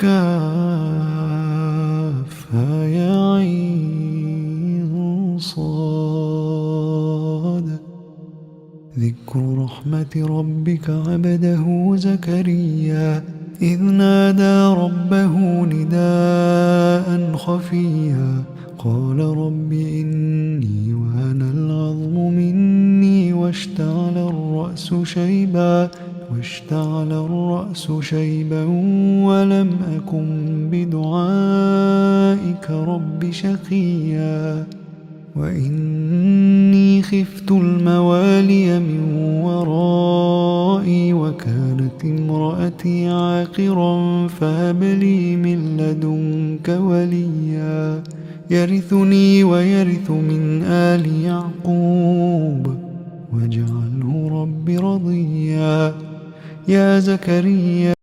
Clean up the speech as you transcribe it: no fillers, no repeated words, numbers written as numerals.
كافها يا عين صاد. ذكر رحمة ربك عبده زكريا إذ نادى ربه نداء خفيا قال رب إني وهن العظم مني واشتعل الرأس شيبا ولم أكن بدعائك رب شقيا. وإني خفت الموالي من ورائي وكانت امرأتي عاقرا فهب لي من لدنك وليا يرثني ويرث من آل يعقوب واجعله رب رضيا. يا زكريا